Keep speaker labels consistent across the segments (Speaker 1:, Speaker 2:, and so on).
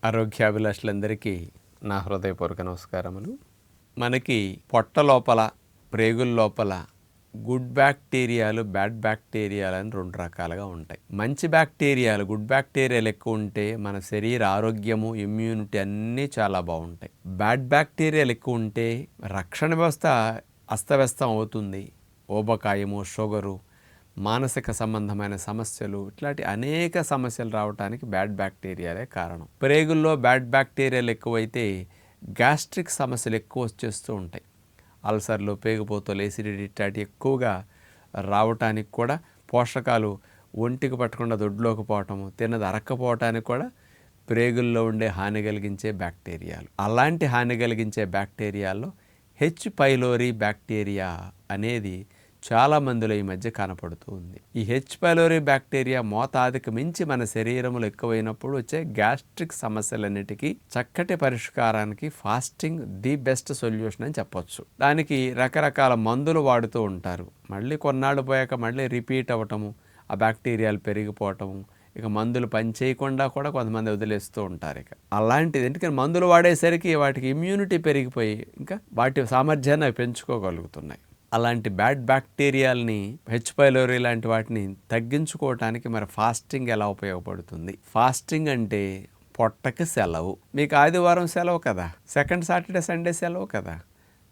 Speaker 1: ఆరోగ్యాభిలాషులందరికీ నా హృదయపూర్వక నమస్కారములు. మనకి పొట్ట లోపల, ప్రేగుల లోపల గుడ్ బ్యాక్టీరియాలు, బ్యాడ్ బ్యాక్టీరియాలు అని రెండు రకాలుగా ఉంటాయి. మంచి బ్యాక్టీరియాలు, గుడ్ బ్యాక్టీరియాలు ఎక్కువ ఉంటే మన శరీర ఆరోగ్యము, ఇమ్యూనిటీ అన్నీ చాలా బాగుంటాయి. బ్యాడ్ బ్యాక్టీరియాలు ఎక్కువ ఉంటే రక్షణ వ్యవస్థ అస్తవ్యస్తం అవుతుంది. ఊబకాయము, షుగరు, మానసిక సంబంధమైన సమస్యలు, ఇట్లాంటి అనేక సమస్యలు రావడానికి బ్యాడ్ బ్యాక్టీరియాలే కారణం. ప్రేగుల్లో బ్యాడ్ బ్యాక్టీరియాలు ఎక్కువైతే గ్యాస్ట్రిక్ సమస్యలు ఎక్కువ వచ్చేస్తూ ఉంటాయి. అల్సర్లు, పేగుపోతలు, ఎసిడిటీ ఇట్లాంటి ఎక్కువగా రావటానికి కూడా, పోషకాలు ఒంటికి పట్టకుండా దొడ్లోకి పోవటము, తిన్నది అరక్కపోవటానికి కూడా ప్రేగుల్లో ఉండే హాని కలిగించే బ్యాక్టీరియాలు. అలాంటి హాని కలిగించే బ్యాక్టీరియాల్లో హెచ్ పైలోరీ బ్యాక్టీరియా అనేది చాలా మందిలో ఈ మధ్య కనపడుతూ ఉంది. ఈ హెచ్ పైలోరీ బ్యాక్టీరియా మోతాదుకు మించి మన శరీరంలో ఎక్కువైనప్పుడు వచ్చే గ్యాస్ట్రిక్ సమస్యలన్నిటికీ చక్కటి పరిష్కారానికి ఫాస్టింగ్ ది బెస్ట్ సొల్యూషన్ అని చెప్పొచ్చు. దానికి రకరకాల మందులు వాడుతూ ఉంటారు. మళ్ళీ కొన్నాళ్ళు పోయాక మళ్ళీ రిపీట్ అవ్వటము, ఆ బ్యాక్టీరియాలు పెరిగిపోవటము, ఇక మందులు పనిచేయకుండా కూడా కొంతమంది వదిలేస్తూ ఉంటారు. ఇక అలాంటిది ఎందుకంటే మందులు వాడేసరికి వాటికి ఇమ్యూనిటీ పెరిగిపోయి ఇంకా వాటి సామర్థ్యాన్ని అవి పెంచుకోగలుగుతున్నాయి. అలాంటి బ్యాడ్ బ్యాక్టీరియాలని, హెచ్ పైలోరీ లాంటి వాటిని తగ్గించుకోవటానికి మరి ఫాస్టింగ్ ఎలా ఉపయోగపడుతుంది? ఫాస్టింగ్ అంటే పొట్టకి సెలవు. మీకు ఆదివారం సెలవు కదా, సెకండ్ సాటర్డే, సండే సెలవు కదా.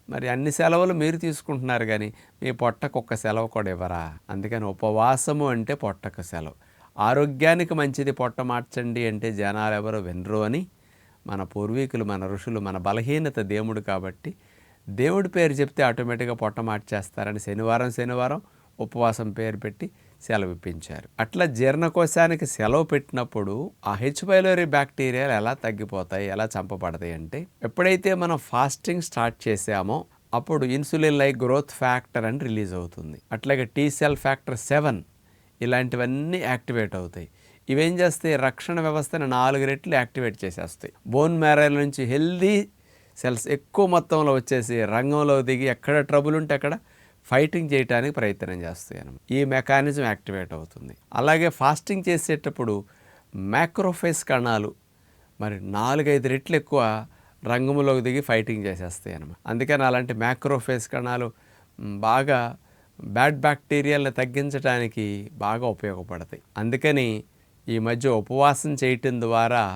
Speaker 1: మరి అన్ని సెలవులు మీరు తీసుకుంటున్నారు కానీ మీ పొట్టకు ఒక్క సెలవు కూడా ఇవ్వరా? అందుకని ఉపవాసము అంటే పొట్టకు సెలవు. ఆరోగ్యానికి మంచిది పొట్ట మార్చండి అంటే జనాలు ఎవరు వినరు అని మన పూర్వీకులు, మన ఋషులు, మన బలహీనత దేవుడు కాబట్టి దేవుడి పేరు చెప్తే ఆటోమేటిక్గా పొట్ట మార్చేస్తారని శనివారం ఉపవాసం పేరు పెట్టి సెలవు ఇప్పించారు. అట్లా జీర్ణకోశానికి సెలవు పెట్టినప్పుడు ఆ హెచ్ పైలోరీ బ్యాక్టీరియాలు ఎలా తగ్గిపోతాయి, ఎలా చంపబడతాయి అంటే ఎప్పుడైతే మనం ఫాస్టింగ్ స్టార్ట్ చేసామో అప్పుడు ఇన్సులిన్ లైక్ గ్రోత్ ఫ్యాక్టర్ అని రిలీజ్ అవుతుంది. అట్లాగే టీ సెల్ ఫ్యాక్టర్ 7 ఇలాంటివన్నీ యాక్టివేట్ అవుతాయి. ఇవేం చేస్తాయి? రక్షణ వ్యవస్థను 4 రెట్లు యాక్టివేట్ చేసేస్తాయి. బోన్ మ్యారోల నుంచి హెల్దీ సెల్స్ ఎక్కువ మొత్తంలో వచ్చేసి రంగంలో దిగి ఎక్కడ ట్రబుల్ ఉంటే అక్కడ ఫైటింగ్ చేయడానికి ప్రయత్నం చేస్తాయి అన్నమాట. ఈ మెకానిజం యాక్టివేట్ అవుతుంది. అలాగే ఫాస్టింగ్ చేసేటప్పుడు మ్యాక్రోఫేజ్ కణాలు మరి 4-5 రెట్లు ఎక్కువ రంగంలోకి దిగి ఫైటింగ్ చేసేస్తాయి అన్నమాట. అందుకని అలాంటి మ్యాక్రోఫేజ్ కణాలు బాగా బ్యాడ్ బ్యాక్టీరియాలను తగ్గించడానికి బాగా ఉపయోగపడతాయి. అందుకని ఈ మధ్య ఉపవాసం చేయటం ద్వారా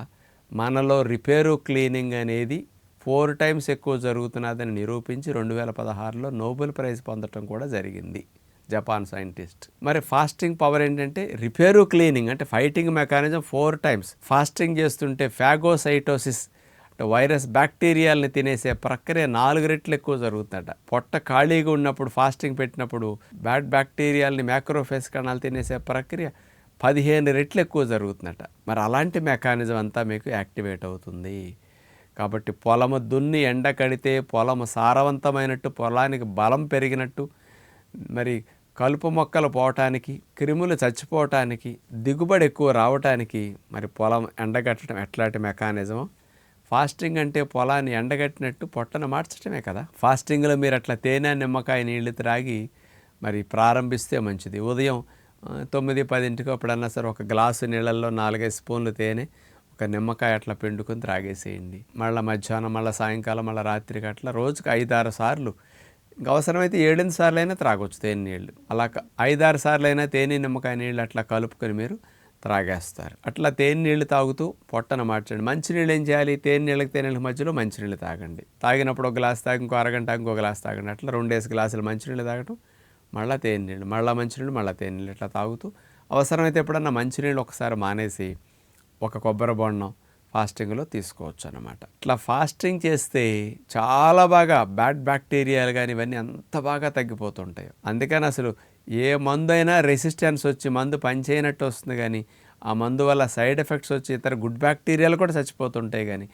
Speaker 1: మనలో రిపేరు, క్లీనింగ్ అనేది 4 times ఎక్కువ జరుగుతున్నదని నిరూపించి 2016లో నోబెల్ ప్రైజ్ పొందటం కూడా జరిగింది జపాన్ సైంటిస్ట్. మరి ఫాస్టింగ్ పవర్ ఏంటంటే రిపేరు, క్లీనింగ్ అంటే ఫైటింగ్ మెకానిజం 4 times. ఫాస్టింగ్ చేస్తుంటే ఫాగోసైటోసిస్ అంటే వైరస్ బ్యాక్టీరియాలని తినేసే ప్రక్రియ 4 రెట్లు ఎక్కువ జరుగుతుందట. పొట్ట ఖాళీగా ఉన్నప్పుడు ఫాస్టింగ్ పెట్టినప్పుడు బ్యాడ్ బ్యాక్టీరియాలని మ్యాక్రోఫేజ్ కణాలు తినేసే ప్రక్రియ 15 రెట్లు ఎక్కువ జరుగుతుందట. మరి అలాంటి మెకానిజం అంతా మీకు యాక్టివేట్ అవుతుంది. కాబట్టి పొలము దున్ని ఎండ కడితే పొలము సారవంతమైనట్టు, పొలానికి బలం పెరిగినట్టు, మరి కలుపు మొక్కలు పోవటానికి, క్రిములు చచ్చిపోవటానికి, దిగుబడి ఎక్కువ రావటానికి మరి పొలం ఎండగట్టడం ఎట్లాంటి మెకానిజం? ఫాస్టింగ్ అంటే పొలాన్ని ఎండగట్టినట్టు పొట్టను మార్చడమే కదా. ఫాస్టింగ్లో మీరు అట్లా తేనె, నిమ్మకాయ నీళ్లు త్రాగి మరి ప్రారంభిస్తే మంచిది. ఉదయం 9-10 ఎప్పుడన్నా సరే ఒక గ్లాసు నీళ్ళల్లో 4-5 స్పూన్లు తేనె, ఒక నిమ్మకాయ అట్లా పిండుకొని త్రాగేసేయండి. మళ్ళీ మధ్యాహ్నం, మళ్ళీ సాయంకాలం, మళ్ళీ రాత్రికి అట్లా రోజుకు 5-6 సార్లు, ఇంకా అవసరమైతే 7 సార్లు అయినా త్రాగొచ్చు తేనె నీళ్ళు. అలా 5-6 సార్లు అయినా తేనె, నిమ్మకాయ నీళ్ళు అట్లా కలుపుకొని మీరు త్రాగేస్తారు. అట్లా తేనె నీళ్ళు తాగుతూ పొట్టను మార్చండి. మంచినీళ్ళు ఏం చేయాలి? తేనె నీళ్ళకి మధ్యలో మంచినీళ్ళు తాగండి. తాగినప్పుడు ఒక గ్లాస్ తాగి ఇంకో అరగంట ఇంకో గ్లాస్ తాగండి. అట్లా 2 గ్లాసులు మంచినీళ్ళు తాగటం, మళ్ళీ తేనె నీళ్ళు, మళ్ళీ మంచినీళ్ళు, మళ్ళీ తేనె నీళ్ళు ఇట్లా తాగుతూ అవసరమైతే ఎప్పుడన్నా మంచినీళ్ళు ఒకసారి మానేసి ఒక కొబ్బరి బొండం ఫాస్టింగ్లో తీసుకోవచ్చు అన్నమాట. ఇట్లా ఫాస్టింగ్ చేస్తే చాలా బాగా బ్యాడ్ బ్యాక్టీరియాలు కానీ ఇవన్నీ అంత బాగా తగ్గిపోతుంటాయి. అందుకని అసలు ఏ మందు అయినా రెసిస్టెన్స్ వచ్చి మందు పనిచేయనట్టు వస్తుంది, కానీ ఆ మందు వల్ల సైడ్ ఎఫెక్ట్స్ వచ్చి ఇతర గుడ్ బ్యాక్టీరియాలు కూడా చచ్చిపోతుంటాయి. కానీ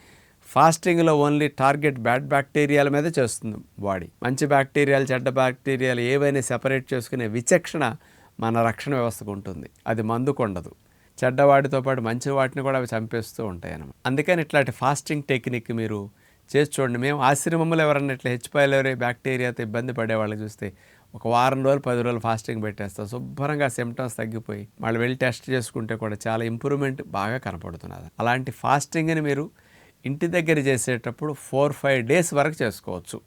Speaker 1: ఫాస్టింగ్లో ఓన్లీ టార్గెట్ బ్యాడ్ బ్యాక్టీరియాల మీద చేస్తుంది బాడీ. మంచి బ్యాక్టీరియాలు, చెడ్డ బ్యాక్టీరియాలు ఏవైనా సెపరేట్ చేసుకునే విచక్షణ మన రక్షణ వ్యవస్థకు ఉంటుంది. అది మందుకు ఉండదు. చెడ్డవాటితో పాటు మంచి వాటిని కూడా అవి చంపేస్తూ ఉంటాయి అన్నమాట. అందుకని ఇట్లాంటి ఫాస్టింగ్ టెక్నిక్ మీరు చేసి చూడండి. మేము ఆశ్రమంలో ఎవరన్నా ఇట్లా హెచ్ పైలోరీ బ్యాక్టీరియాతో ఇబ్బంది పడే వాళ్ళని చూస్తే ఒక వారం రోజులు 10 రోజులు ఫాస్టింగ్ పెట్టేస్తాం, శుభ్రంగా సిమ్టమ్స్ తగ్గిపోయి మళ్ళీ వెళ్ళి టెస్ట్ చేసుకుంటే కూడా చాలా ఇంప్రూవ్మెంట్ బాగా కనపడుతున్నది. అలాంటి ఫాస్టింగ్ని మీరు ఇంటి దగ్గర చేసేటప్పుడు 4-5 డేస్ వరకు చేసుకోవచ్చు,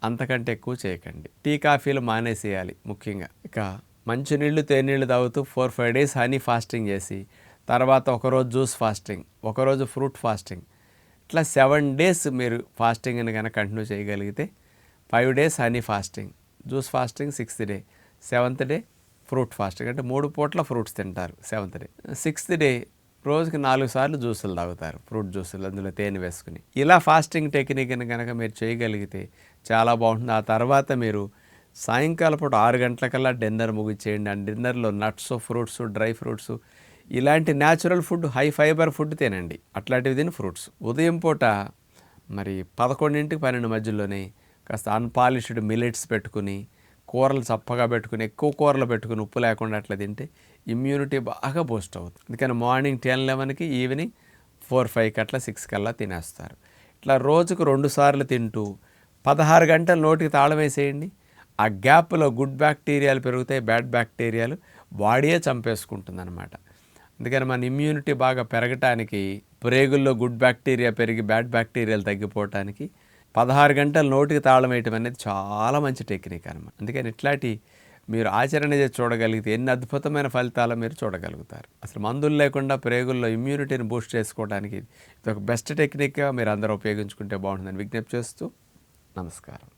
Speaker 1: అంతకంటే ఎక్కువ చేయకండి. టీ కాఫీలు మానేసేయాలి ముఖ్యంగా. ఇక మంచినీళ్ళు తేనీళ్ళు తాగుతూ 4-5 డేస్ హనీ ఫాస్టింగ్ చేసి, తర్వాత ఒకరోజు జ్యూస్ ఫాస్టింగ్, ఒకరోజు ఫ్రూట్ ఫాస్టింగ్, ఇట్లా 7 డేస్ మీరు ఫాస్టింగ్ని కనుక కంటిన్యూ చేయగలిగితే 5 days honey fasting, juice fasting 6th day, 7th day fruit fasting, అంటే 3 పూట్ల ఫ్రూట్స్ తింటారు 7th డే. 6th డే రోజుకి 4 సార్లు జ్యూసులు తాగుతారు, ఫ్రూట్ జ్యూసులు, అందులో తేనె వేసుకుని. ఇలా ఫాస్టింగ్ టెక్నిక్ని కనుక మీరు చేయగలిగితే చాలా బాగుంటుంది. ఆ తర్వాత మీరు సాయంకాలం పూట 6 గంటలకల్లా డిన్నర్ ముగిచ్చేయండి. ఆ డిన్నర్లో నట్స్, ఫ్రూట్స్, డ్రై ఫ్రూట్స్, ఇలాంటి natural food, high fibre food తినండి. అట్లాంటివి తిని ఫ్రూట్స్. ఉదయం పూట మరి 11-12 మధ్యలోనే కాస్త అన్పాలిష్డ్ మిల్లెట్స్ పెట్టుకుని, కూరలు చప్పగా పెట్టుకుని, ఎక్కువ కూరలు పెట్టుకుని, ఉప్పు లేకుండా అట్లా తింటే ఇమ్యూనిటీ బాగా బూస్ట్ అవుతుంది. అందుకని మార్నింగ్ 10-11కి, ఈవినింగ్ 4-5కి అట్లా 6 కల్లా తినేస్తారు. ఇట్లా రోజుకు 2 సార్లు తింటూ 16 గంటలు నోటికి తాళం వేసేయండి. ఆ గ్యాప్లో గుడ్ బ్యాక్టీరియాలు పెరుగుతాయి, బ్యాడ్ బ్యాక్టీరియాలు బాడీయే చంపేసుకుంటుంది అనమాట. అందుకని మన ఇమ్యూనిటీ బాగా పెరగటానికి, ప్రేగుల్లో గుడ్ బ్యాక్టీరియా పెరిగి బ్యాడ్ బ్యాక్టీరియాలు తగ్గిపోవటానికి 16 గంటలు నోటికి తాళం వేయటం అనేది చాలా మంచి టెక్నిక్ అనమాట. అందుకని ఇట్లాంటి మీరు ఆచరణ చేసి చూడగలిగితే ఎన్ని అద్భుతమైన ఫలితాలు మీరు చూడగలుగుతారు. అసలు మందులు లేకుండా ప్రేగుల్లో ఇమ్యూనిటీని బూస్ట్ చేసుకోవడానికి ఇది ఒక బెస్ట్ టెక్నిక్గా మీరు అందరూ ఉపయోగించుకుంటే బాగుంటుందని విజ్ఞప్తి చేస్తూ నమస్కారం.